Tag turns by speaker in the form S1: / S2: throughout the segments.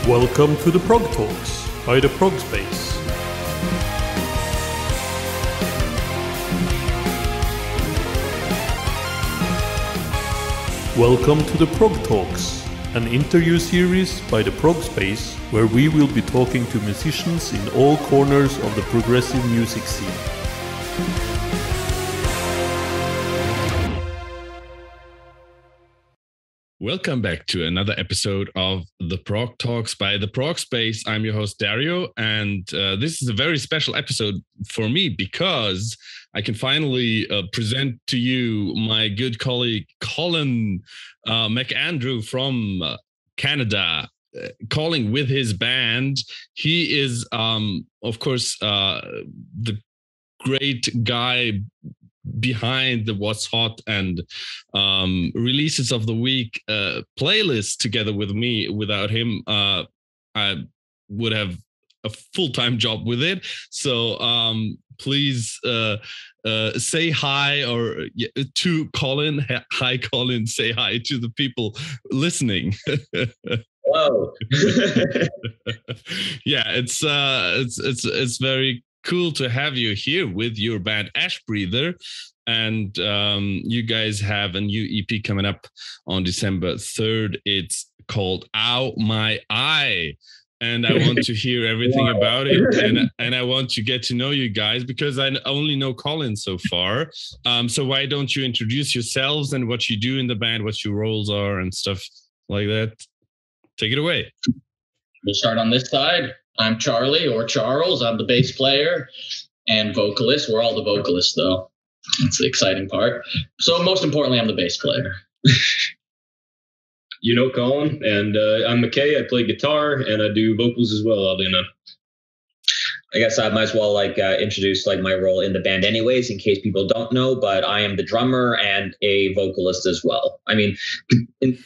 S1: Welcome to the Prog Talks by the Progspace. Welcome to the Prog Talks, an interview series by the Progspace where we will be talking to musicians in all corners of the progressive music scene.
S2: Welcome back to another episode of the Prog Talks by the Progspace. I'm your host, Dario, and this is a very special episode for me because I can finally present to you my good colleague, Colin MacAndrew from Canada, calling with his band. He is, of course, the great guy behind the What's Hot and releases of the week playlist together with me. Without him, I would have a full-time job with it. So please say hi to Colin. Hi, Colin. Say hi to the people listening.
S3: Hello.
S2: Yeah, it's very cool to have you here with your band Ashbreather, and you guys have a new EP coming up on December 3rd. It's called Ow My Eye, and I want to hear everything about it, and I want to get to know you guys because I only know Colin so far. So why don't you introduce yourselves and what you do in the band, what your roles are and stuff like that? Take it away.
S3: We'll start on this side. I'm Charlie, or Charles. I'm the bass player and vocalist. We're all the vocalists, though. That's the exciting part. So most importantly, I'm the bass player.
S4: You know Colin, and I'm Mackay. I play guitar, and I do vocals as well, oddly enough.
S5: I guess I might as well introduce my role in the band anyways, in case people don't know, but I am the drummer and a vocalist as well. I mean,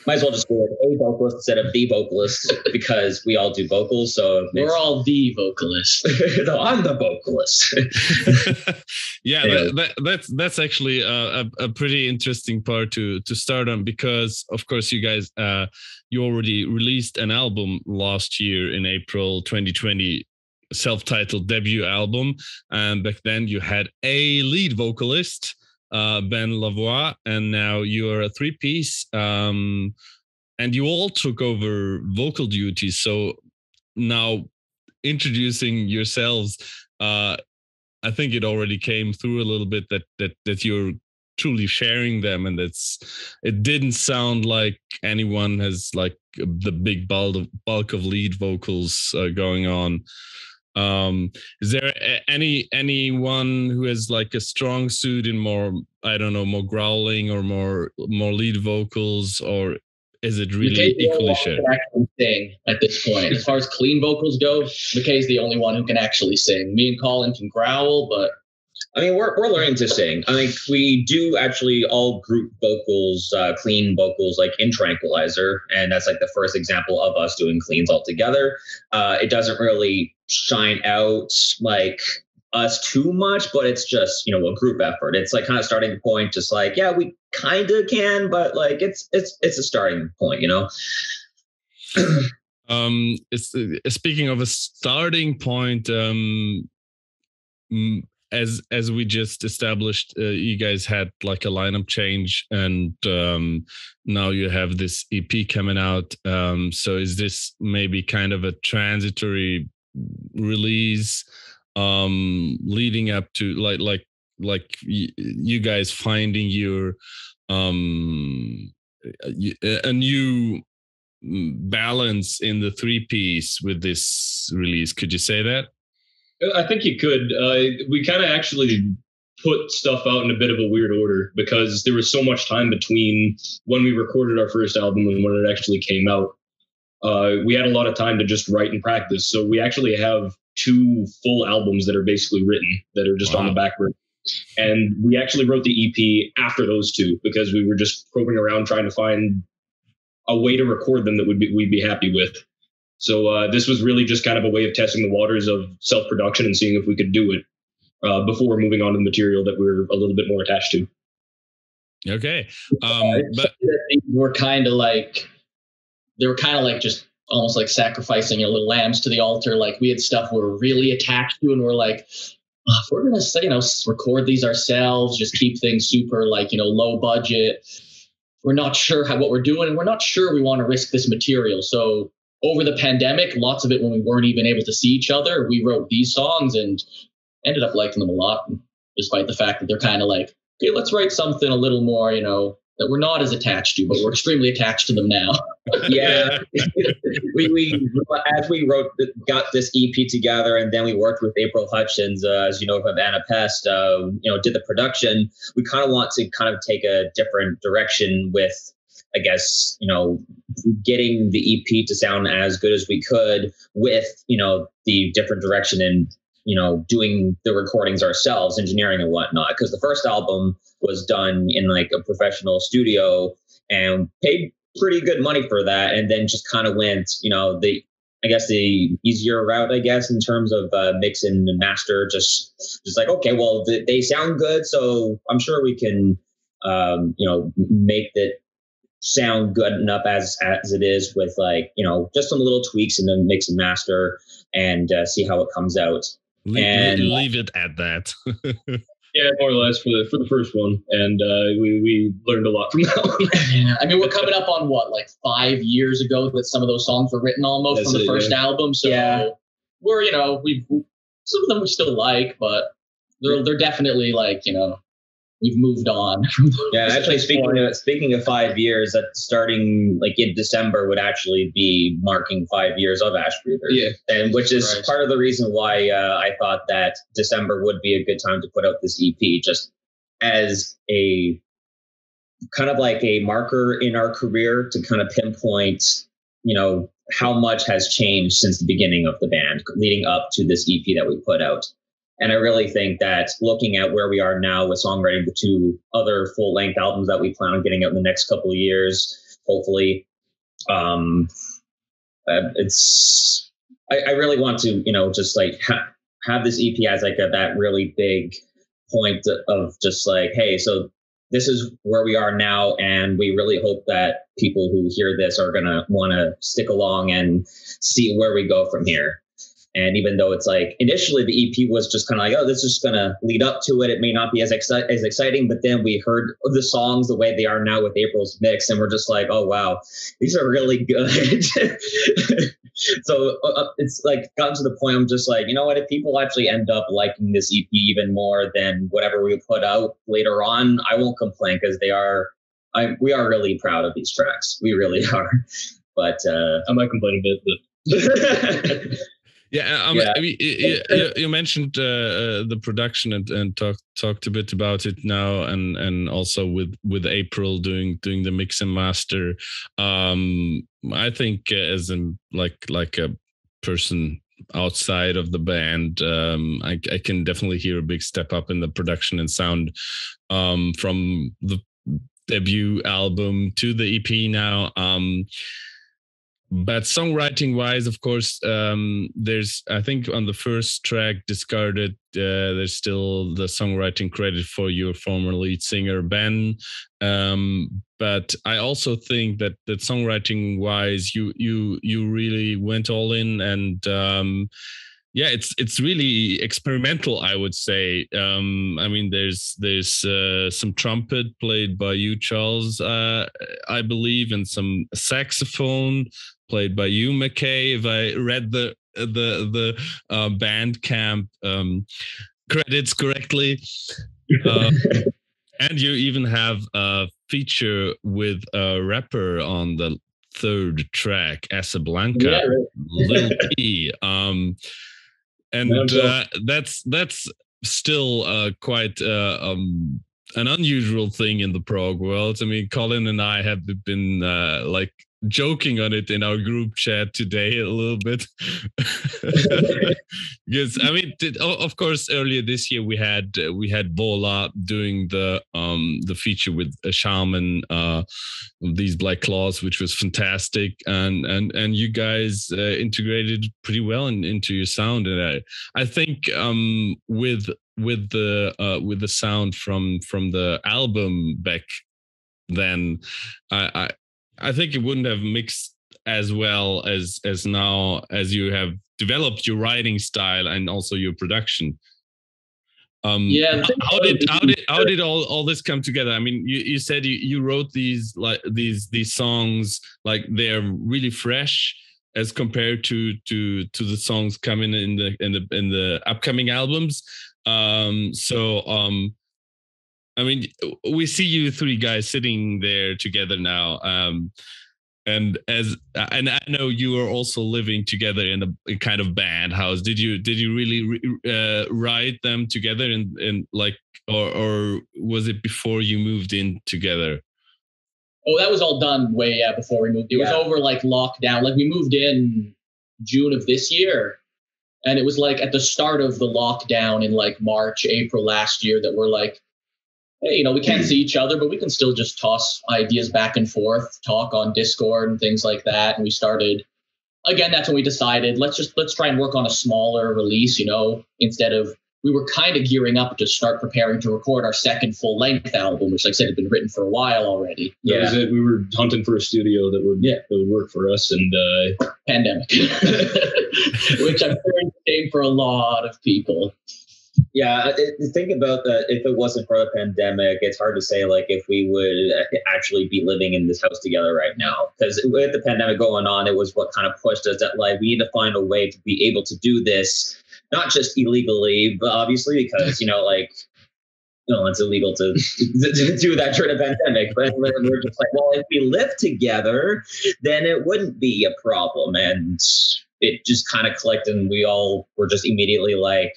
S5: might as well just go with a vocalist instead of the vocalist because we all do vocals. So
S3: we're all the vocalists.
S5: No, I'm the vocalist.
S2: Yeah, anyway. That's actually a pretty interesting part to start on because, of course, you guys, you already released an album last year in April 2020, self-titled debut album, and back then you had a lead vocalist, Ben Lavoie, and now you're a three-piece, and you all took over vocal duties. So now introducing yourselves, I think it already came through a little bit that you're truly sharing them, and it didn't sound like anyone has the big bulk of lead vocals going on. Is there anyone who has a strong suit in more, I don't know, more growling or more lead vocals, or is it really equally shared?
S3: Actually sing at this point. As far as clean vocals go, McKay's the only one who can actually sing. Me and Colin can growl, but
S5: I mean, we're learning to sing. I mean, we do actually all group vocals, clean vocals, in Tranquilizer, and that's the first example of us doing cleans all together. It doesn't really shine out us too much, but it's just a group effort. It's kind of starting point, just yeah, we kind of can, but it's a starting point,
S2: Speaking of a starting point, as we just established, you guys had a lineup change, and now you have this EP coming out. So is this maybe kind of a transitory release, leading up to you guys finding your a new balance in the three-piece with this release? Could you say that?
S4: I think you could. We kind of actually put stuff out in a bit of a weird order because there was so much time between when we recorded our first album and when it actually came out. We had a lot of time to just write and practice. So we actually have 2 full albums that are basically written that are just on the back burner. And we actually wrote the EP after those 2 because we were just probing around trying to find a way to record them that we'd be happy with. So this was really just kind of a way of testing the waters of self-production and seeing if we could do it before moving on to the material that we're a little bit more attached to.
S2: Okay.
S3: But they were kind of just almost like sacrificing little lambs to the altar. Like we had stuff we were really attached to, and we're like, if we're gonna say, record these ourselves, just keep things super like, low budget. We're not sure what we're doing, and we're not sure we want to risk this material. So over the pandemic, lots of it when we weren't even able to see each other, we wrote these songs and ended up liking them a lot, despite the fact that they're kind of like, okay, let's write something a little more, that we're not as attached to, but we're extremely attached to them now.
S5: Yeah. we as we got this EP together, and then we worked with April Hutchins, as you know, from Anapest, did the production. We kind of want to take a different direction with, I guess, getting the EP to sound as good as we could with, the different direction and, doing the recordings ourselves, engineering and whatnot. Because the first album was done in like a professional studio and paid pretty good money for that. And then just kind of went, the easier route, in terms of mix and master, just like, okay, well, they sound good. So I'm sure we can, make that sound good enough as it is with like, just some little tweaks and then mix and master and see how it comes out.
S2: Leave it at that.
S4: Yeah, more or less for the first one, and we learned a lot from that one.
S3: Yeah, I mean, we're coming up on like 5 years ago that some of those songs were written almost from the first album. So we're we've some of them we still like, but they're definitely like we've moved on.
S5: Yeah, actually, speaking of 5 years, that starting like in December would actually be marking 5 years of Ashbreather.
S4: Yeah,
S5: and which is part of the reason why I thought that December would be a good time to put out this EP, just as a kind of like a marker in our career to kind of pinpoint, how much has changed since the beginning of the band, leading up to this EP that we put out. And I really think that looking at where we are now with songwriting the 2 other full-length albums that we plan on getting out in the next couple of years, hopefully, I really want to, just like have this EP as like that really big point of just like, hey, so this is where we are now, and we really hope that people who hear this are going to want to stick along and see where we go from here. And even though it's like initially the EP was just kind of like, oh, this is going to lead up to it. It may not be as exciting, but then we heard the songs the way they are now with April's mix, and we're just like, oh, wow, these are really good. So it's like gotten to the point I'm just like, you know what, if people actually end up liking this EP even more than whatever we put out later on, I won't complain, because we are really proud of these tracks. We really are. But
S4: I might complain a bit, but
S2: I mean, you mentioned the production and talked a bit about it now, and also with April doing the mix and master. I think as like a person outside of the band, I can definitely hear a big step up in the production and sound from the debut album to the EP now. But songwriting wise, of course, there's, I think on the first track, Discarded, there's still the songwriting credit for your former lead singer, Ben. But I also think that songwriting wise, you really went all in, and it's really experimental, I would say. I mean, there's some trumpet played by you, Charles, I believe, and some saxophone played by you, Mackay, if I read the Bandcamp credits correctly. And you even have a feature with a rapper on the third track, Casablanca, Lil P. And that's still quite an unusual thing in the prog world. I mean, Colin and I have been like joking on it in our group chat today a little bit. Because I mean, of course, earlier this year we had Vola doing the feature with a shaman, these Black Claws, which was fantastic, and you guys integrated pretty well into your sound, and I think with the sound from the album back then, I think it wouldn't have mixed as well as now as you have developed your writing style and also your production. How did all this come together? I mean, you said you wrote these songs, like they're really fresh as compared to the songs coming in the upcoming albums. I mean, we see you three guys sitting there together now. And I know you are also living together in a kind of band house. Did you really write them together in like, or was it before you moved in together?
S3: Oh, that was all done way before we moved. It was over like lockdown. Like we moved in June of this year, and it was like at the start of the lockdown in like March, April last year that we're like, hey, you know, we can't see each other, but we can still just toss ideas back and forth, talk on Discord and things like that. And we started, again, that's when we decided, let's try and work on a smaller release, you know, instead of, we were kind of gearing up to start preparing to record our second full-length album, which, like I said, had been written for a while already.
S4: That was it. We were hunting for a studio that would work for us, and
S3: pandemic, which I'm sure is the same for a lot of people.
S5: Yeah, think about that. If it wasn't for the pandemic, it's hard to say like if we would actually be living in this house together right now. Because with the pandemic going on, it was what kind of pushed us that like we need to find a way to be able to do this, not just illegally, but obviously because it's illegal to do that during a pandemic. But we're just like, well, if we live together, then it wouldn't be a problem. And it just kind of clicked, and we all were just immediately like,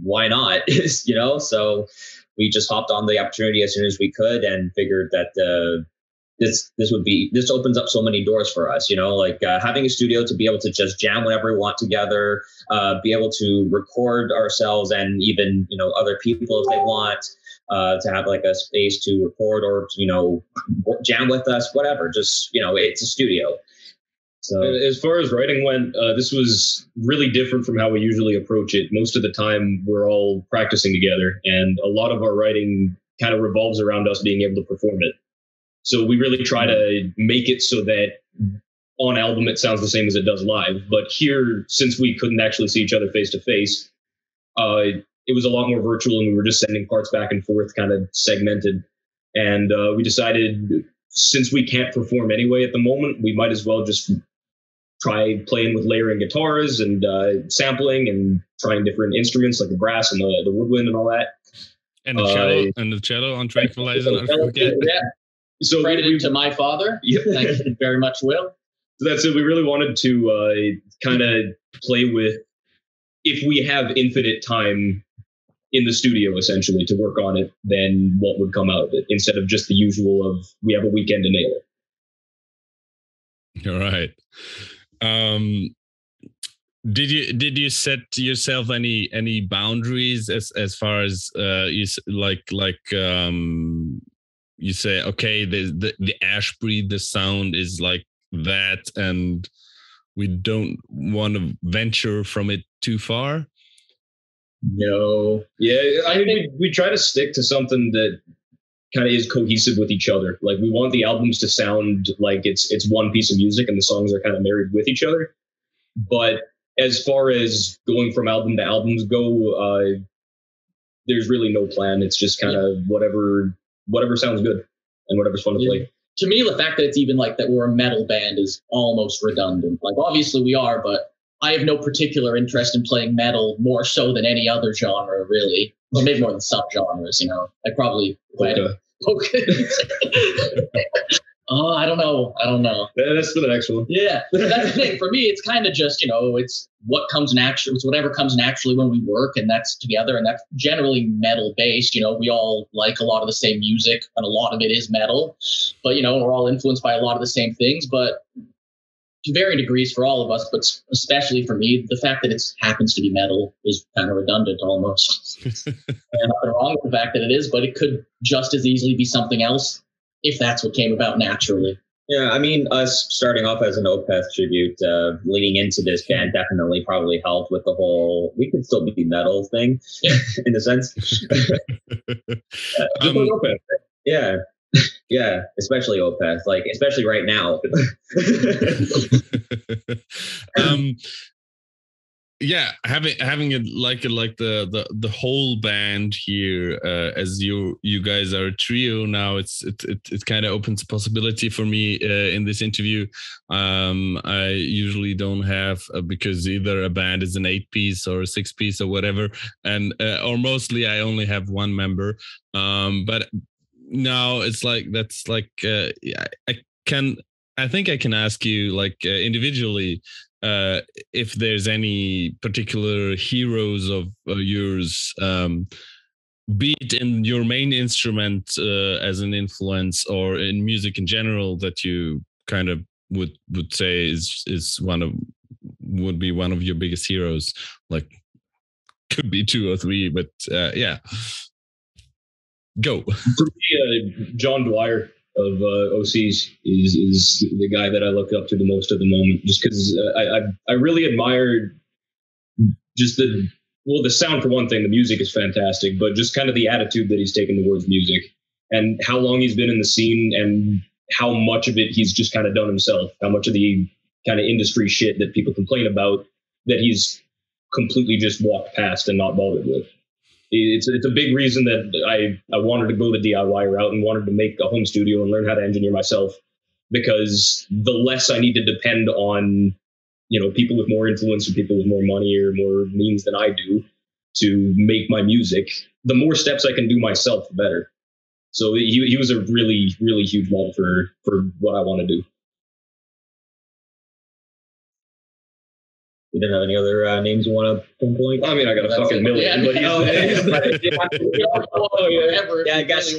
S5: why not? You know, so we just hopped on the opportunity as soon as we could and figured that this opens up so many doors for us, you know, like having a studio to be able to just jam whenever we want together, be able to record ourselves and even, you know, other people if they want to have like a space to record or, you know, jam with us, whatever, just, you know, it's a studio. So
S4: as far as writing went, this was really different from how we usually approach it. Most of the time, we're all practicing together, and a lot of our writing kind of revolves around us being able to perform it. So we really try to make it so that on album it sounds the same as it does live. But here, since we couldn't actually see each other face to face, it was a lot more virtual, and we were just sending parts back and forth, kind of segmented. And we decided, since we can't perform anyway at the moment, we might as well just try playing with layering guitars and sampling and trying different instruments like the brass and the woodwind and all that.
S2: And the cello on Tranquilizer.
S3: Yeah. So credited to my father.
S4: Yep.
S3: Thank you very much, Will.
S4: So that's it. We really wanted to kind of play with, if we have infinite time in the studio, essentially, to work on it, then what would come out of it, instead of just the usual of we have a weekend to nail it.
S2: All right. Did you set yourself any boundaries as far as you say, okay, the Ashbreather, the sound is like that, and we don't want to venture from it too far?
S4: No. Yeah, I think we try to stick to something that kind of is cohesive with each other. Like, we want the albums to sound like it's one piece of music and the songs are kind of married with each other. But as far as going from album to albums go, there's really no plan. It's just kind of whatever sounds good and whatever's fun to play.
S3: To me, the fact that it's even like that we're a metal band is almost redundant. Like, obviously we are, but I have no particular interest in playing metal more so than any other genre, really. Well, maybe more than subgenres, you know. I probably Okay. Oh, I don't know.
S4: That's the next one.
S3: Yeah, that's the thing. For me, it's kind of just, you know, it's what comes naturally. It's whatever comes naturally when we work, and that's together, and that's generally metal based. You know, we all like a lot of the same music, and a lot of it is metal. But, you know, we're all influenced by a lot of the same things, but to varying degrees for all of us, but especially for me, the fact that it happens to be metal is kind of redundant almost. And nothing wrong with the fact that it is, but it could just as easily be something else if that's what came about naturally.
S5: Yeah, I mean, us starting off as an Opeth tribute, leading into this band definitely probably helped with the whole we could still be metal thing, in a sense.
S4: Opeth.
S5: Yeah. Yeah, especially Opeth, like especially right now.
S2: Yeah, having it like the whole band here, as you guys are a trio now, it kind of opens a possibility for me in this interview. I usually don't have because either a band is an 8-piece or a 6-piece or whatever, and or mostly I only have one member. But now it's like that's like I think I can ask you like individually. If there's any particular heroes of yours, be it in your main instrument as an influence or in music in general, that you kind of would say would be one of your biggest heroes, like could be 2 or 3, but yeah, go.
S4: For me, John Dwyer of OCs is the guy that I look up to the most at the moment, just because I really admired just the sound for one thing. The music is fantastic, but just kind of the attitude that he's taken towards music and how long he's been in the scene and how much of it he's just kind of done himself, how much of the kind of industry shit that people complain about that he's completely just walked past and not bothered with. It's a big reason that I wanted to go the DIY route and wanted to make a home studio and learn how to engineer myself, because the less I need to depend on, people with more influence or people with more money or more means than I do to make my music, the more steps I can do myself, the better. So he was a really, really huge model for what I want to do.
S5: You didn't have any other names you want to pinpoint?
S4: I mean, I got a fucking million. Yeah,
S5: I guess.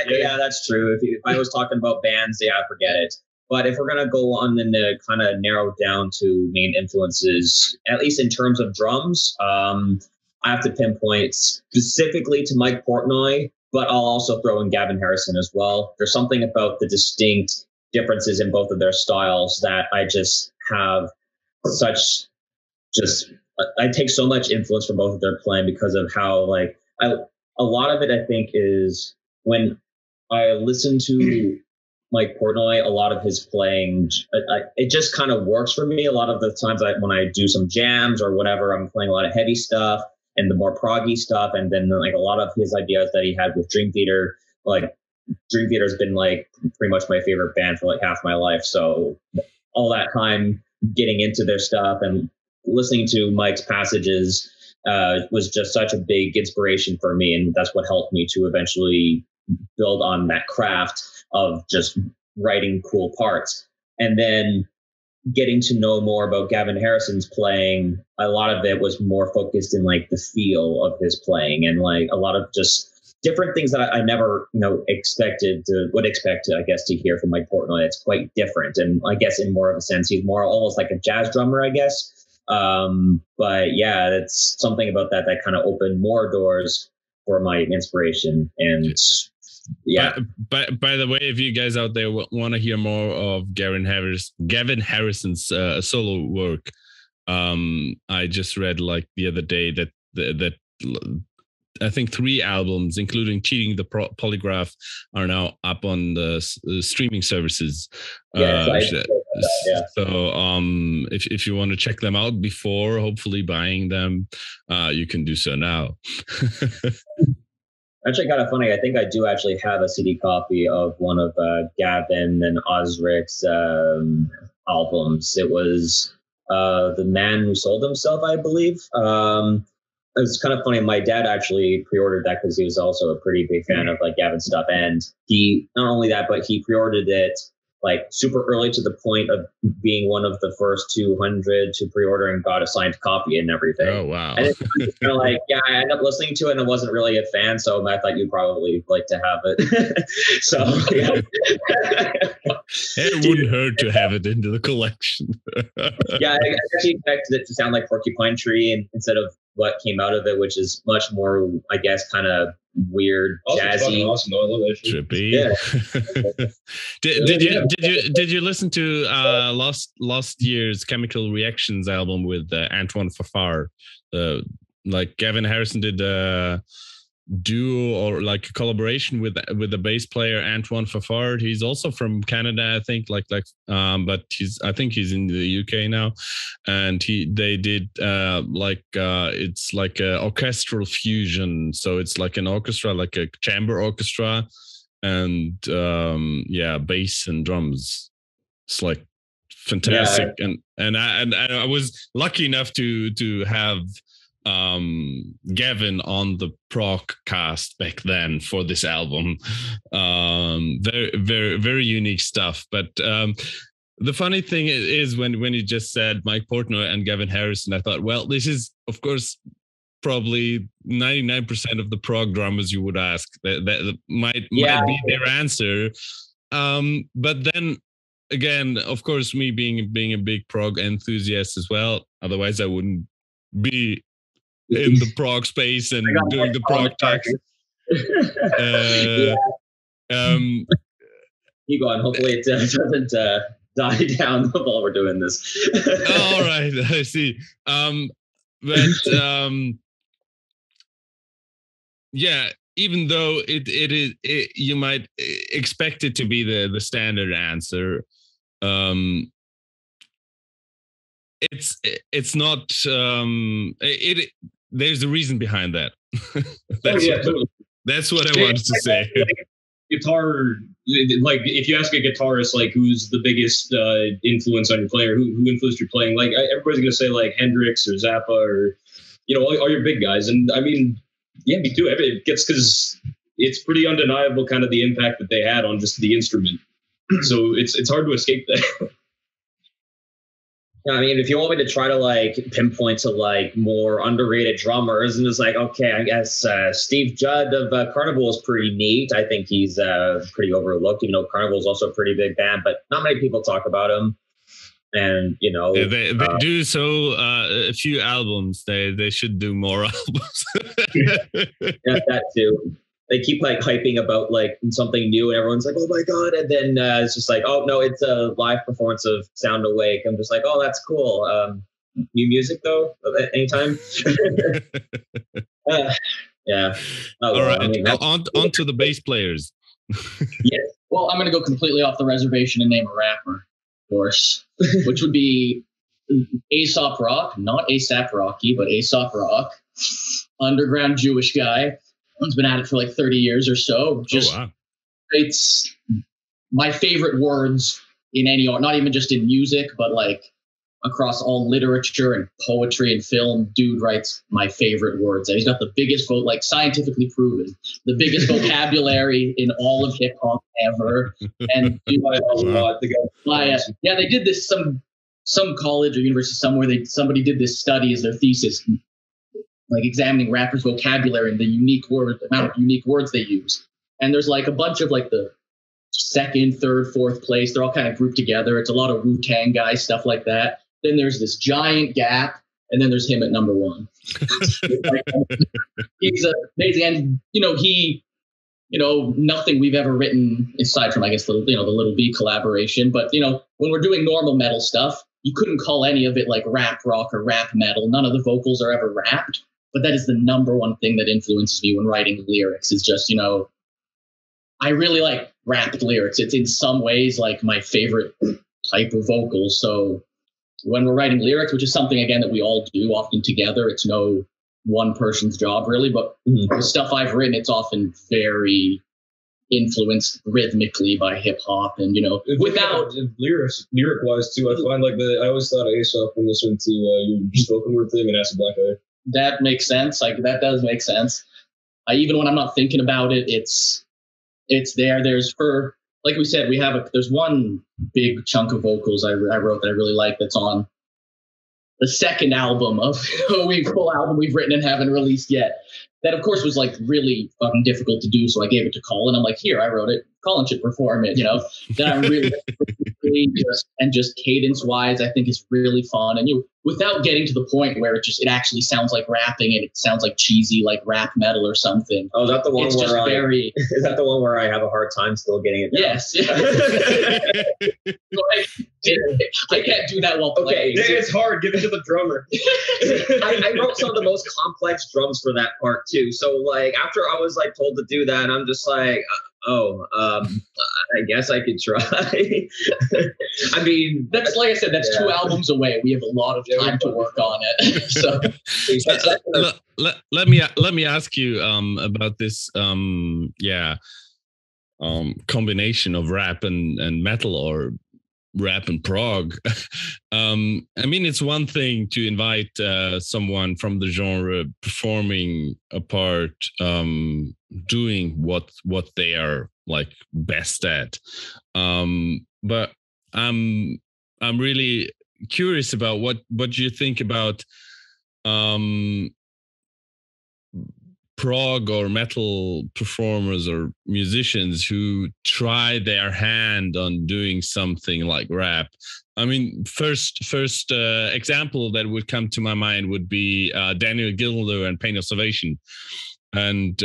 S5: Yeah, that's true. If I was talking about bands, forget it. But if we're going to go on and kind of narrow down to main influences, at least in terms of drums, I have to pinpoint specifically to Mike Portnoy, but I'll also throw in Gavin Harrison as well. There's something about the distinct differences in both of their styles that I just have I take so much influence from both of their playing because of how a lot of it I think is when I listen to Mike Portnoy, a lot of his playing, it just kind of works for me. A lot of the times when I do some jams or whatever, I'm playing a lot of heavy stuff and the more proggy stuff, and then like a lot of his ideas that he had with Dream Theater, like Dream Theater has been like pretty much my favorite band for like half my life. So all that time getting into their stuff and listening to Mike's passages was just such a big inspiration for me. And that's what helped me to eventually build on that craft of just writing cool parts. And then getting to know more about Gavin Harrison's playing, a lot of it was more focused in like the feel of his playing and like a lot of just different things that I never, would expect, I guess, to hear from Mike Portnoy. It's quite different. And I guess in more of a sense, he's more almost like a jazz drummer, I guess. But yeah, it's something about that kind of opened more doors for my inspiration. And yeah.
S2: By the way, if you guys out there want to hear more of Gavin Harrison's solo work, I just read like the other day that I think 3 albums, including Cheating the Polygraph, are now up on the streaming services. So if you want to check them out before hopefully buying them, you can do so now.
S5: Actually, kind of funny. I think I do actually have a CD copy of one of Gavin and Osric's albums. It was The Man Who Sold Himself, I believe. It was kind of funny. My dad actually pre-ordered that because he was also a pretty big fan of like Gavin's stuff. And he, not only that, but he pre-ordered it like super early to the point of being one of the first 200 to pre-order and got a signed copy and everything.
S2: Oh, wow.
S5: And it's kind of like, yeah, I ended up listening to it and I wasn't really a fan. So I thought you'd probably like to have it. So, yeah.
S2: It wouldn't hurt to have it into the collection.
S5: Yeah, I actually expected it to sound like Porcupine Tree instead of what came out of it, which is much more, I guess, kind of weird, jazzy,
S4: awesome. I love that shit.
S2: Trippy. Yeah. Did you listen to last year's Chemical Reactions album with Antoine Fafard? Like Gavin Harrison did duo or like a collaboration with the bass player Antoine Fafard. He's also from Canada, I think. But I think he's in the UK now, and they did it's like a orchestral fusion. So it's like an orchestra, like a chamber orchestra, and bass and drums. It's like fantastic, and I was lucky enough to have Gavin on the Progcast back then for this album. Very, very, very unique stuff. But the funny thing is when you just said Mike Portnoy and Gavin Harrison, I thought, well, this is of course probably 99% of the prog drummers you would ask. That might be their answer. But then again, of course, me being a big prog enthusiast as well. Otherwise, I wouldn't be in the Progspace and doing the PROGTALKS.
S5: You go on. Hopefully, it doesn't die down while we're doing this.
S2: All right, I see. Even though it is, you might expect it to be the standard answer. It's not. There's a reason behind that. That's what I wanted to say.
S4: Guitar, like if you ask a guitarist, like who's the biggest influence on your player, who influenced your playing, like everybody's gonna say like Hendrix or Zappa or all your big guys, and I mean, yeah, me too. It gets because it's pretty undeniable, kind of the impact that they had on just the instrument. So it's hard to escape that.
S5: I mean, if you want me to try to like pinpoint to like more underrated drummers, and it's like, okay, I guess Steve Judd of Carnival is pretty neat. I think he's pretty overlooked, even though Carnival is also a pretty big band, but not many people talk about him. And
S2: they do so a few albums. They should do more albums.
S5: That too. They keep like hyping about like something new, and everyone's like, "Oh my god!" And then it's just like, "Oh no, it's a live performance of Sound Awake." I'm just like, "Oh, that's cool." New music though, anytime. Yeah.
S2: All right. I mean, on to the bass players.
S3: Yeah. Well, I'm going to go completely off the reservation and name a rapper, of course, which would be Aesop Rock, not ASAP Rocky, but Aesop Rock, underground Jewish guy. He's been at it for like 30 years or so. It's my favorite words in any art, not even just in music, but like across all literature and poetry and film. Dude writes my favorite words. He's got the biggest like scientifically proven, the biggest vocabulary in all of hip hop ever. And they did this some college or university somewhere. Somebody did this study as their thesis, like examining rappers' vocabulary and the amount of unique words they use. And there's like a bunch of like the second, third, fourth place. They're all kind of grouped together. It's a lot of Wu-Tang guys, stuff like that. Then there's this giant gap, and then there's him at number one. He's amazing, and nothing we've ever written aside from I guess the Little B collaboration. But when we're doing normal metal stuff, you couldn't call any of it like rap rock or rap metal. None of the vocals are ever rapped. But that is the number one thing that influences me when writing lyrics. Is just, I really like rapped lyrics. It's in some ways like my favorite type of vocals. So when we're writing lyrics, which is something, again, that we all do often together, it's no one person's job really, but the stuff I've written, it's often very influenced rhythmically by hip hop and, without
S4: lyric wise too. I find like I always thought of Aesop when listening to your spoken word thing and Acid Black Eye.
S3: That makes sense. Like that does make sense. Even when I'm not thinking about it, it's there. There's like we said, there's one big chunk of vocals I wrote that I really like. That's on the second album of full album we've written and haven't released yet. That of course was like really fucking difficult to do. So I gave it to Colin. I'm like, here, I wrote it. Colin should perform it. That I'm really lyrically just cadence wise, I think it's really fun. And without getting to the point where it actually sounds like rapping and it sounds like cheesy, like rap metal or something.
S5: Oh, is that the one
S3: it's
S5: where
S3: just very...
S5: Is that the one where I have a hard time still getting it down?
S3: Yes. I can't do that while playing.
S4: Okay, it's hard. Give it to the drummer.
S5: I wrote some of the most complex drums for that part too. So like after I was like told to do that, I'm just like, I guess I could try. I mean,
S3: that's like I said, that's 2 albums away. We have a lot of time to work on it. So
S2: let me ask you about this combination of rap and metal, or rap and prog. I mean, it's one thing to invite someone from the genre performing a part, doing what they are like best at. But I'm really curious about what you think about prog or metal performers or musicians who try their hand on doing something like rap. I mean, first example that would come to my mind would be Daniel Gilder and Pain of Salvation. And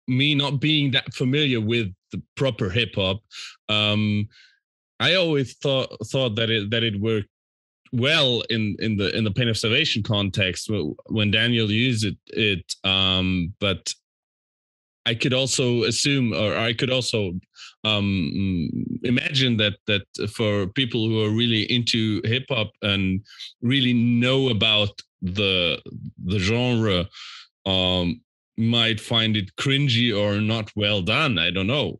S2: me not being that familiar with the proper hip hop, I always thought that it worked well in the Pain of Salvation context when Daniel used it. But I could also assume, or I could also imagine that for people who are really into hip hop and really know about the genre, might find it cringy or not well done. I don't know.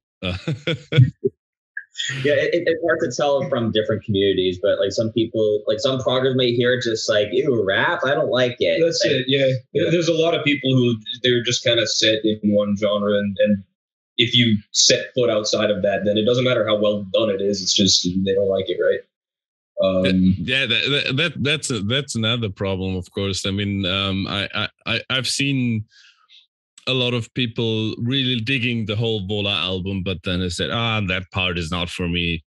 S5: Yeah, it's hard to tell from different communities, but like some people, like some proggers may hear it just like, ew, rap, I don't like it.
S4: That's
S5: like,
S4: it, yeah. There's a lot of people who they're just kind of set in one genre, and if you set foot outside of that, then it doesn't matter how well done it is, it's just they don't like it, right?
S2: That's another problem, of course. I mean, I've seen a lot of people really digging the whole Vola album, but then they said, that part is not for me.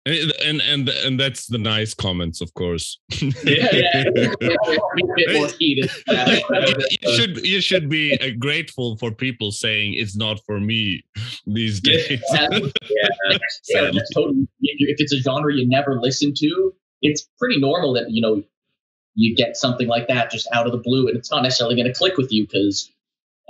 S2: And that's the nice comments, of course. You should be grateful for people saying it's not for me these days.
S3: Totally. If it's a genre you never listen to, it's pretty normal that you get something like that just out of the blue, and it's not necessarily going to click with you because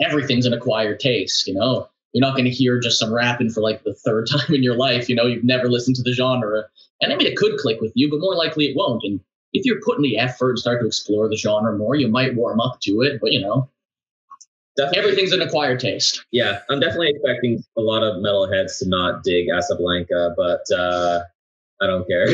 S3: everything's an acquired taste. You're not going to hear just some rapping for like the 3rd time in your life. You've never listened to the genre, and I mean it could click with you, but more likely it won't. And if you're putting the effort and start to explore the genre more, you might warm up to it. But definitely, everything's an acquired taste.
S5: Yeah, I'm definitely expecting a lot of metalheads to not dig Casablanca, but I don't care.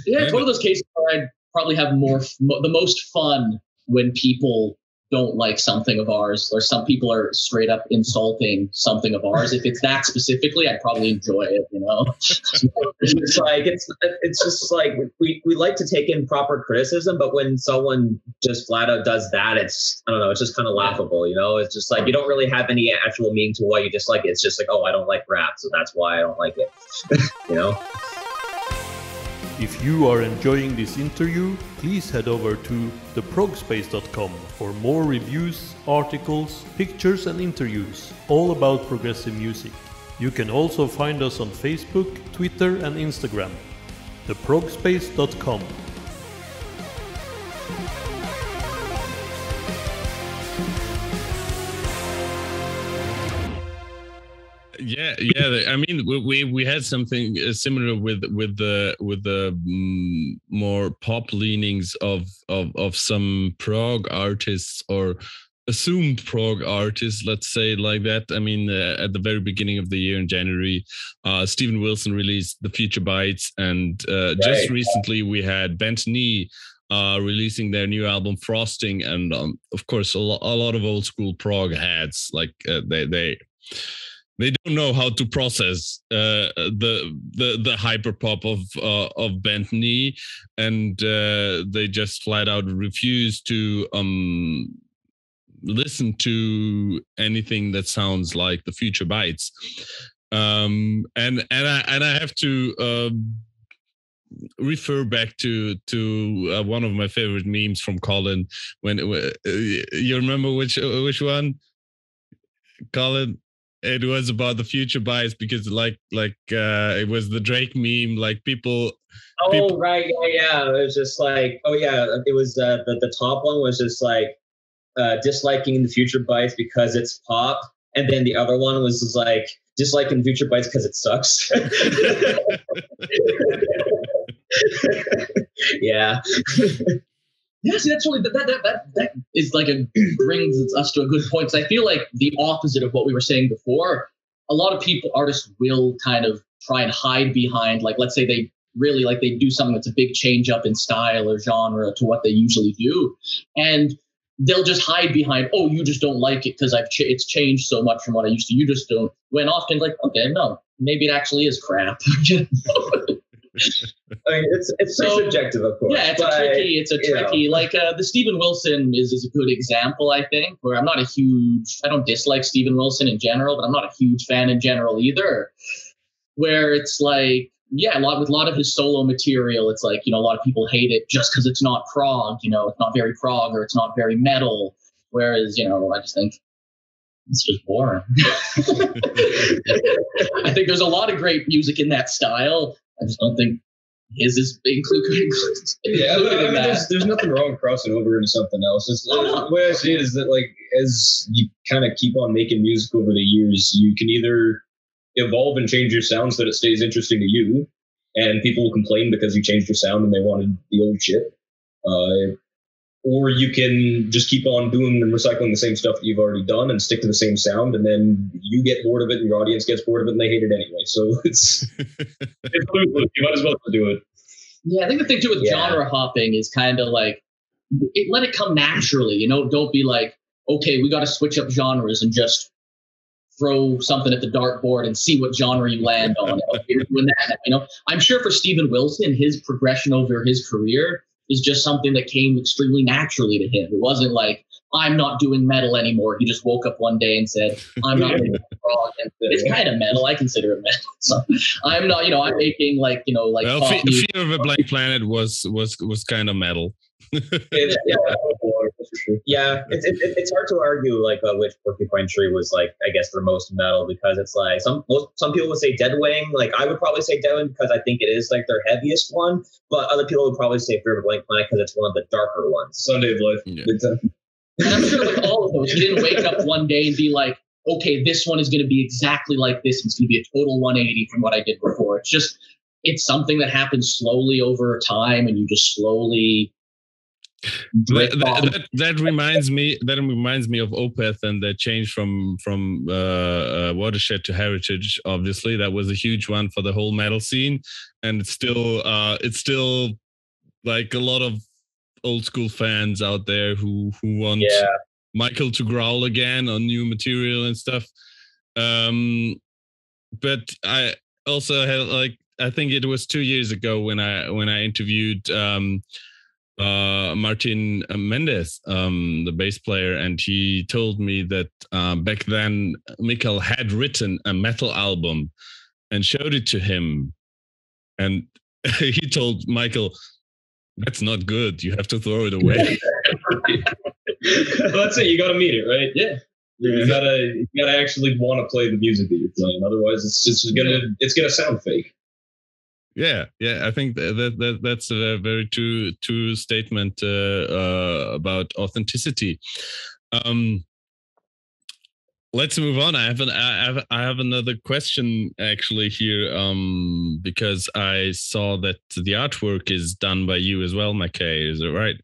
S3: Yeah, it's one of those cases where I'd probably have the most fun when people don't like something of ours, or some people are straight up insulting something of ours. If it's that specifically, I'd probably enjoy it.
S5: It's like it's just like we like to take in proper criticism, but when someone just flat out does that, it's I don't know, it's just kind of laughable. It's just like you don't really have any actual meaning to why you dislike it. It's just like, oh, I don't like rap, so that's why I don't like it.
S1: If you are enjoying this interview, please head over to theprogspace.com for more reviews, articles, pictures and interviews, all about progressive music. You can also find us on Facebook, Twitter and Instagram. theprogspace.com.
S2: Yeah. I mean, we had something similar with the more pop leanings of some prog artists, or assumed prog artists, let's say it like that. I mean, at the very beginning of the year in January, Steven Wilson released The Future Bites, and just recently we had Bent Knee releasing their new album Frosting, and of course a lot of old school prog heads, like they don't know how to process the hyper pop of Bent Knee, and they just flat out refuse to listen to anything that sounds like The Future Bites. And I have to refer back to one of my favorite memes from Colin. When you remember which one, Colin? It was about the future bias, because it was the Drake meme. Like people.
S5: Right, yeah. It was just like, it was the top one was just like disliking the future bias because it's pop, and then the other one was just like disliking the future bias because it sucks. Yeah.
S3: Yes, that's really that is like brings us to a good point. Because I feel like the opposite of what we were saying before. A lot of artists will kind of try and hide behind, like, let's say they really like they do something that's a big change up in style or genre to what they usually do, and they'll just hide behind, oh, you just don't like it because it's changed so much from what I used to. You just don't. When often, like, okay, no, maybe it actually is crap.
S5: I mean, it's so subjective, of course.
S3: Yeah, it's a tricky. Like the Steven Wilson is a good example, I think. Where I don't dislike Steven Wilson in general, but I'm not a huge fan in general either. Where it's like, yeah, with a lot of his solo material, it's like, a lot of people hate it just because it's not prog. It's not very prog, or it's not very metal. Whereas, I just think it's just boring. I think there's a lot of great music in that style. I just don't think his is included.
S4: Yeah, I mean, there's nothing wrong with crossing over into something else. The way I see it is that, like, as you kind of keep on making music over the years, you can either evolve and change your sound so that it stays interesting to you, and people will complain because you changed your sound and they wanted the old shit. Or you can just keep on doing and recycling the same stuff that you've already done and stick to the same sound, and then you get bored of it and your audience gets bored of it and they hate it anyway. So it's you might as well do it.
S3: Yeah, I think the thing too with genre hopping is kind of like, let it come naturally. Don't be like, okay, we got to switch up genres and just throw something at the dartboard and see what genre you land on. You're doing that. I'm sure for Steven Wilson, his progression over his career is just something that came extremely naturally to him. It wasn't like, I'm not doing metal anymore. He just woke up one day and said, I'm not doing prog. It's kind of metal. I consider it metal. So I'm not, I'm making like, like.
S2: Well, Fear of a Blank Planet was kind of metal.
S5: Yeah, it's hard to argue like which Porcupine Tree was like, I guess, the most metal, because it's like some people would say Deadwing. Like I would probably say Deadwing because I think it is like their heaviest one, but other people would probably say Fear of a Blank Planet because it's one of the darker ones.
S4: Sunday of Life.
S2: Yeah.
S3: And I'm sure with all of those, you didn't wake up one day and be like, okay, this one is going to be exactly like this. It's going to be a total 180 from what I did before. It's something that happens slowly over time, and you just slowly.
S2: That reminds me of Opeth and the change from Watershed to Heritage. Obviously, that was a huge one for the whole metal scene, and it's still like a lot of old school fans out there who want Michael to growl again on new material and stuff. But I also had I think it was 2 years ago when I interviewed Martin Mendes, the bass player, and he told me that back then Michael had written a metal album and showed it to him, and he told Michael, "That's not good. You have to throw it away."
S4: Well, that's it. You got to meet it, right? Yeah. You gotta actually want to play the music that you're playing. Otherwise, it's gonna sound fake.
S2: Yeah. I think that's a very true statement about authenticity. Let's move on. I have another question actually here, because I saw that the artwork is done by you as well, Mackay. Is it right?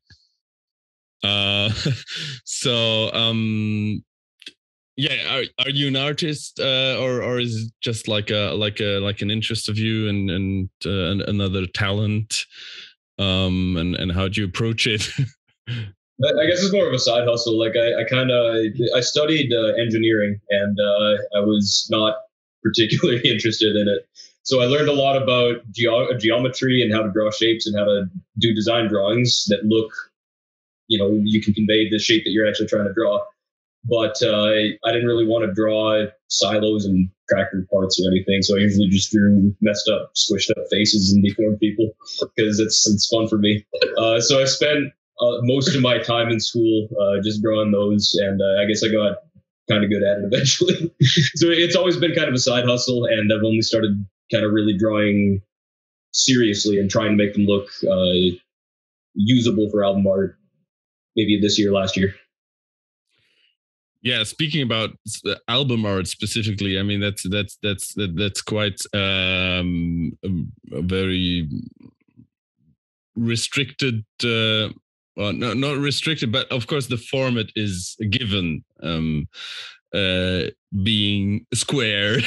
S2: Yeah. Are you an artist, or is it just like an interest of you and another talent? And how do you approach it?
S4: I guess it's more of a side hustle. Like I studied engineering, and I was not particularly interested in it. So I learned a lot about geometry and how to draw shapes and how to do design drawings that look, you can convey the shape that you're actually trying to draw. but I didn't really want to draw silos and tractor parts or anything, so I usually just drew messed up, squished up faces and deformed people because it's fun for me. So I spent most of my time in school just drawing those, and I guess I got kind of good at it eventually. So it's always been kind of a side hustle, and I've only started kind of really drawing seriously and trying to make them look usable for album art maybe this year, last year.
S2: Yeah, speaking about album art specifically, I mean that's quite a very restricted. Well, no, not restricted, but of course the format is given, being square.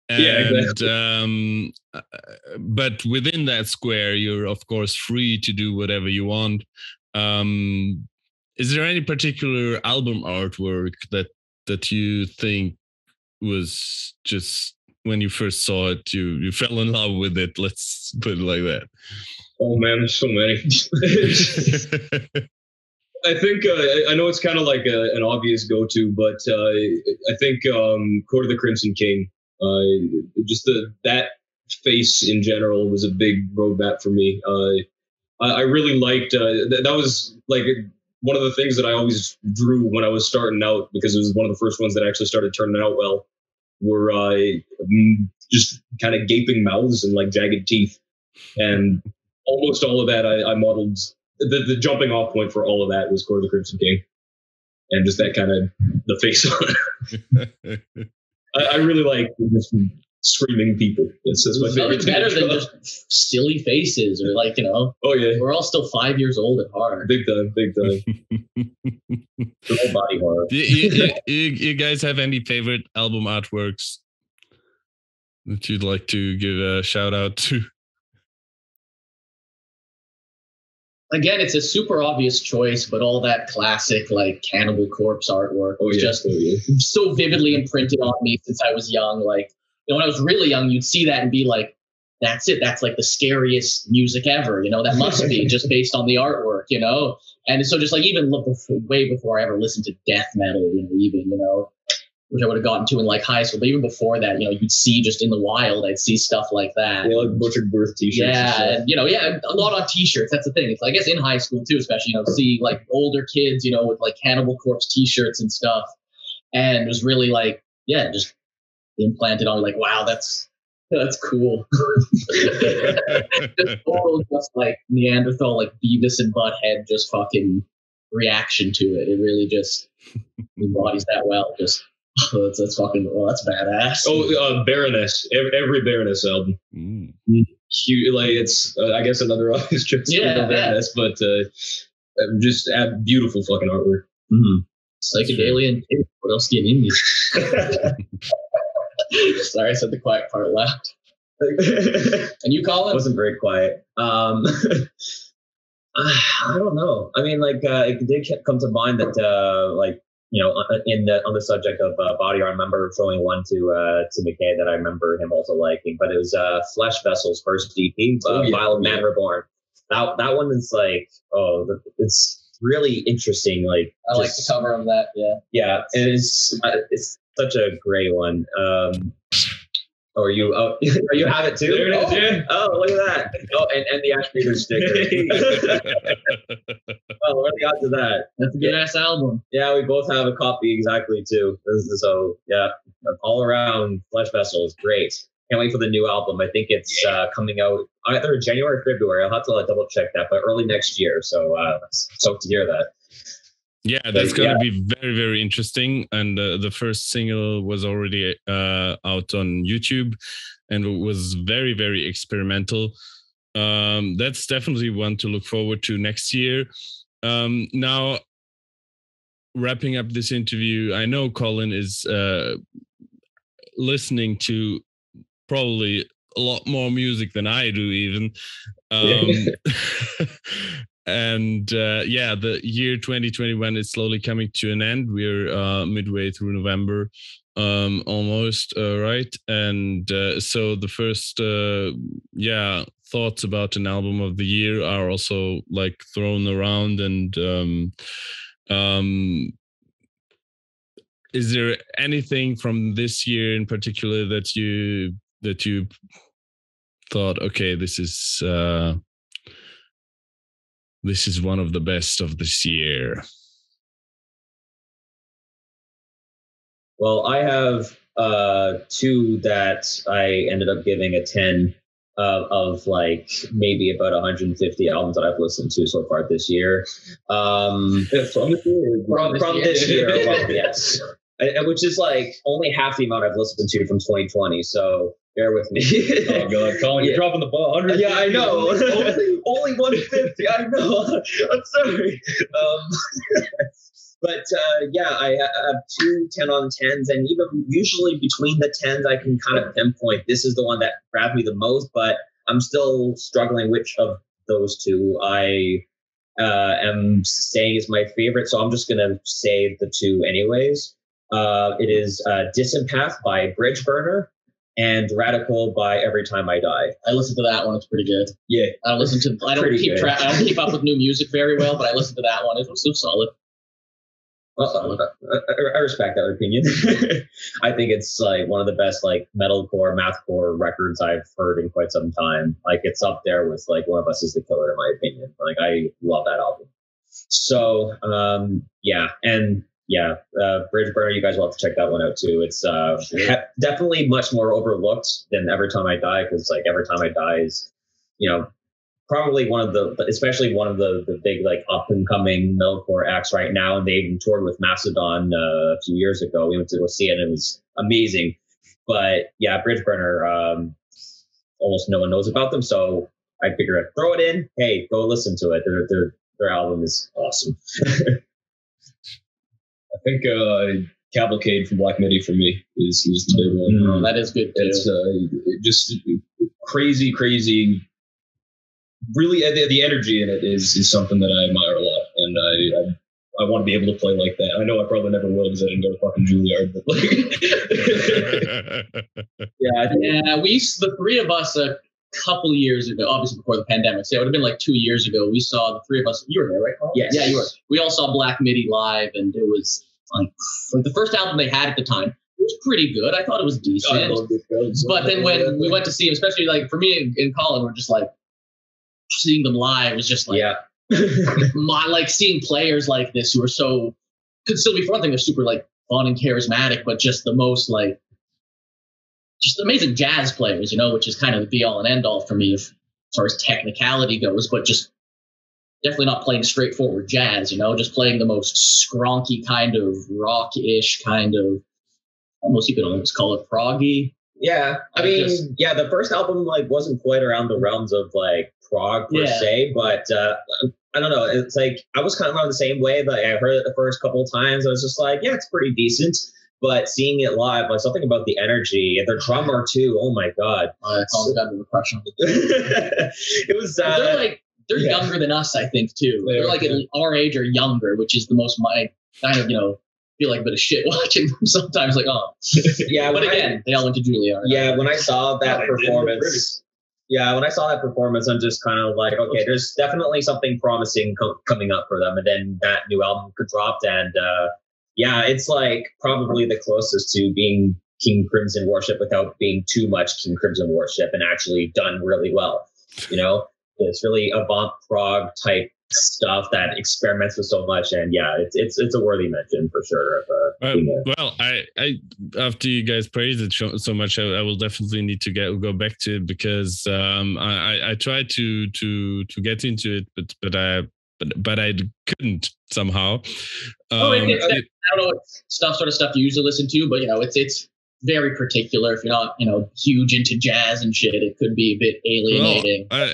S2: And,
S4: yeah, exactly.
S2: But within that square, you're of course free to do whatever you want. Is there any particular album artwork that you think was just, when you first saw it, you fell in love with it? Let's put it like that.
S4: Oh man, there's so many. I think I know it's kind of like an obvious go-to, but I think Court of the Crimson King, just that face in general was a big roadmap for me. I really liked that was like one of the things that I always drew when I was starting out, because it was one of the first ones that actually started turning out well, were just kind of gaping mouths and like jagged teeth. And almost all of that I modeled. The jumping off point for all of that was Court of the Crimson King. And just that kind of the face on it. I really like just screaming people. That's my favorite.
S3: Better than just silly faces or like,
S4: Oh yeah,
S3: we're all still 5 years old at heart.
S4: Big time.
S5: Full body horror.
S2: You guys have any favorite album artworks that you'd like to give a shout out to?
S3: Again, it's a super obvious choice, but all that classic like Cannibal Corpse artwork was just so vividly imprinted on me since I was young. Like, when I was really young, you'd see that and be like, that's it. That's like the scariest music ever. That must be just based on the artwork, And so just like even way before I ever listened to death metal, which I would have gotten to in like high school. But even before that, you'd see just in the wild, I'd see stuff like that.
S4: Yeah, like Butchered Birth t-shirts.
S3: Yeah, and, a lot on t-shirts. That's the thing. It's, I guess, in high school too, especially, see like older kids, with like Cannibal Corpse t-shirts and stuff. And it was really like, just implanted on me like, wow, that's cool. Just total, just like Neanderthal, like Beavis and Butthead, just fucking reaction to it. It really just embodies that well. Just that's fucking, that's badass.
S4: Oh, Baroness, every Baroness album. Huge, like it's I guess another obvious choice for Baroness, but just beautiful fucking artwork.
S3: Psychedelian. What else do you need? Sorry, I said the quiet part loud. And you, Colin?
S5: Wasn't very quiet. I don't know. I mean, like it did come to mind that on the subject of body art, I remember showing one to Mackay that I remember him also liking, but it was Flesh Vessel's first EP, Vile of Man Reborn. That one is like, it's really interesting. Like,
S3: I like the cover of that.
S5: Yeah, it's such a great one. Oh, you have it too?
S4: There it is, yeah.
S5: Oh, look at that. Oh, and the Ashbreather sticker. Oh, we're already got to that.
S3: That's a good ass album.
S5: Yeah, we both have a copy exactly too. So yeah, all around Flesh Vessels, great. Can't wait for the new album. I think it's coming out either January or February. I'll have to double check that, but early next year. So stoked to hear that.
S2: Yeah, that's going to be very, very interesting. And the first single was already out on YouTube and it was very, very experimental. That's definitely one to look forward to next year. Now, wrapping up this interview, I know Colin is listening to probably a lot more music than I do even. And the year 2021 is slowly coming to an end. We're midway through November, almost, right? And so the first, thoughts about an album of the year are also like thrown around, and is there anything from this year in particular that you thought, okay, this is one of the best of this year?
S5: Well, I have two that I ended up giving a 10 of like maybe about 150 albums that I've listened to so far this year. From this year, well, yes. Which is like only half the amount I've listened to from 2020. So bear with me.
S4: Oh God, Colin, you're dropping the ball. 100.
S5: Yeah, I know. only 150. I know. I'm sorry. But yeah, I have two 10 on 10s, and even usually between the 10s, I can kind of pinpoint this is the one that grabbed me the most. But I'm still struggling which of those two I am saying is my favorite. So I'm just gonna say the two anyways. It is Disempath by Bridge Burner and Radical by Every Time I Die.
S3: I listened to that one. It's pretty good.
S5: Yeah.
S3: I don't keep up with new music very well, but I listened to that one. It was so solid.
S5: Well, I respect that opinion. I think it's like one of the best like metalcore, mathcore records I've heard in quite some time. Like it's up there with like One of Us Is the Killer in my opinion. Like I love that album. So Bridge Burner, you guys will have to check that one out too. It's definitely much more overlooked than Every Time I Die, because like Every Time I Die is, probably especially one of the big like up and coming metalcore acts right now. And they even toured with Mastodon a few years ago. We went to go see it and it was amazing. But yeah, Bridge Burner, almost no one knows about them. So I figure I'd throw it in. Hey, go listen to it. Their album is awesome.
S4: I think Cavalcade from Black Midi for me is the big one.
S3: That is good too.
S4: It's just crazy. Really, the energy in it is something that I admire a lot, and I want to be able to play like that. I know I probably never will because I didn't go to fucking Juilliard, but like,
S3: the three of us a couple of years ago, obviously before the pandemic, so it would have been like 2 years ago. We saw the three of us. You were there, right, Carl?
S5: Yes.
S3: Yeah, you were. We all saw Black Midi live, and it was like the first album they had at the time. It was pretty good. I thought it was decent. But then when we went to see him, especially like for me and Colin, we're just like, seeing them live was just like, like seeing players like this who are could still be one thing, they're super like fun and charismatic, but just the most like, just amazing jazz players, which is kind of the be all and end all for me as far as technicality goes, but just definitely not playing straightforward jazz, just playing the most skronky kind of rock-ish kind of, you could almost call it proggy.
S5: Yeah, I mean, the first album like wasn't quite around the realms of like prog per se, but I don't know. It's like I was kind of on the same way. Like I heard it the first couple of times, I was just like, yeah, it's pretty decent. But seeing it live, like something about the energy and their drummer too. Oh my god, it was.
S3: They're younger than us, I think too. They're like at our age or younger, which is the most kind of feel like a bit of shit watching them sometimes. Like, oh, yeah. But again, they all went to Juilliard.
S5: Yeah, when I saw that performance, I'm just kind of like, okay, there's definitely something promising coming up for them. And then that new album dropped, and it's like probably the closest to being King Crimson Worship without being too much King Crimson Worship, and actually done really well. It's really avant prog type stuff that experiments with so much, and it's a worthy mention for sure.
S2: Well, I after you guys praised it so much, I will definitely need to go back to it, because I tried to get into it, but I couldn't somehow.
S3: I don't know what sort of stuff you usually listen to, but it's very particular. If you're not, huge into jazz and shit, it could be a bit alienating.
S2: Well,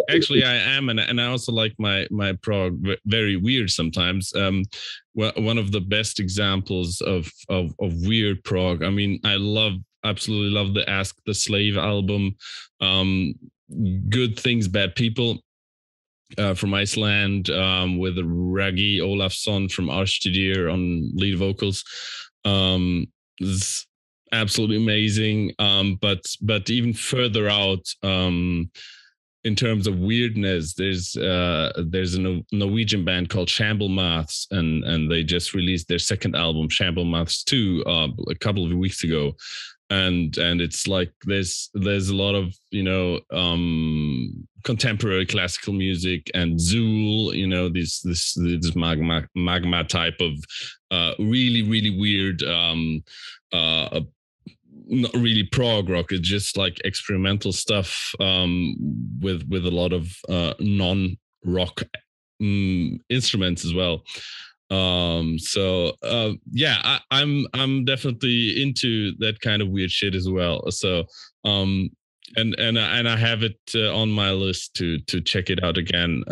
S2: actually, I am, and I also like my prog very weird sometimes. One of the best examples of weird prog. I mean, I absolutely love the Ask the Slave album. Good Things, Bad People. From Iceland, with Raggi Olafsson from Ashbreather on lead vocals. It's absolutely amazing. But even further out, in terms of weirdness, there's a Norwegian band called Shamblemoths, and they just released their second album, Shamblemoths 2, a couple of weeks ago. And it's like there's a lot of, you know, contemporary classical music and Zool, you know, this magma type of really weird, not really prog rock. It's just like experimental stuff with a lot of non-rock instruments as well. I'm definitely into that kind of weird shit as well. So and I have it on my list to check it out again.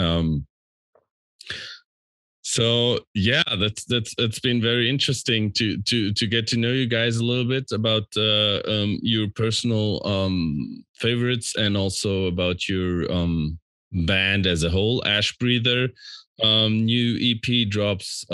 S2: So yeah, that's been very interesting to get to know you guys a little bit about your personal favorites, and also about your band as a whole, Ashbreather. New EP drops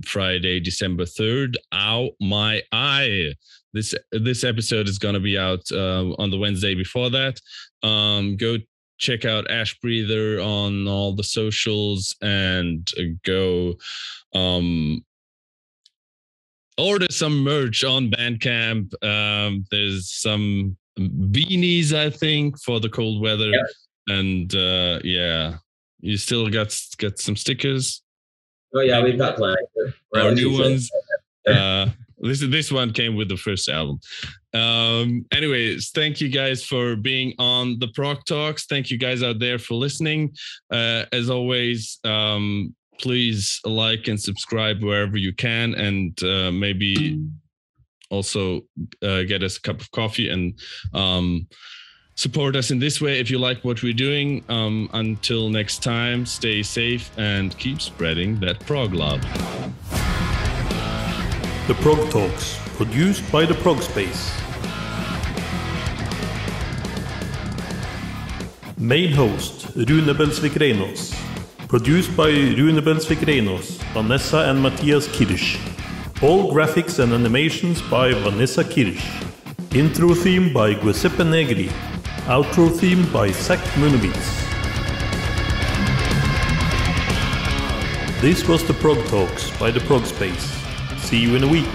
S2: Friday, December 3rd. Ow, my eye. This episode is going to be out on the Wednesday before that. Go check out Ashbreather on all the socials, and go order some merch on Bandcamp. There's some beanies, I think, for the cold weather. Yep. And yeah. You still got some stickers?
S5: Oh yeah, we've got plenty.
S2: Our new ones. This one came with the first album. Anyways, thank you guys for being on the Prog Talks. Thank you guys out there for listening. As always, please like and subscribe wherever you can, and maybe also get us a cup of coffee and support us in this way if you like what we're doing. Until next time, stay safe and keep spreading that prog love.
S1: The Prog Talks, produced by the Progspace. Main host, Rune Belsvik Reinås. Produced by Rune Belsvik Reinås, Vanessa and Matthias Kirsch. All graphics and animations by Vanessa Kirsch. Intro theme by Giuseppe Negri. Outro theme by Zach Munovitz. This was the Prog Talks by the Progspace. See you in a week.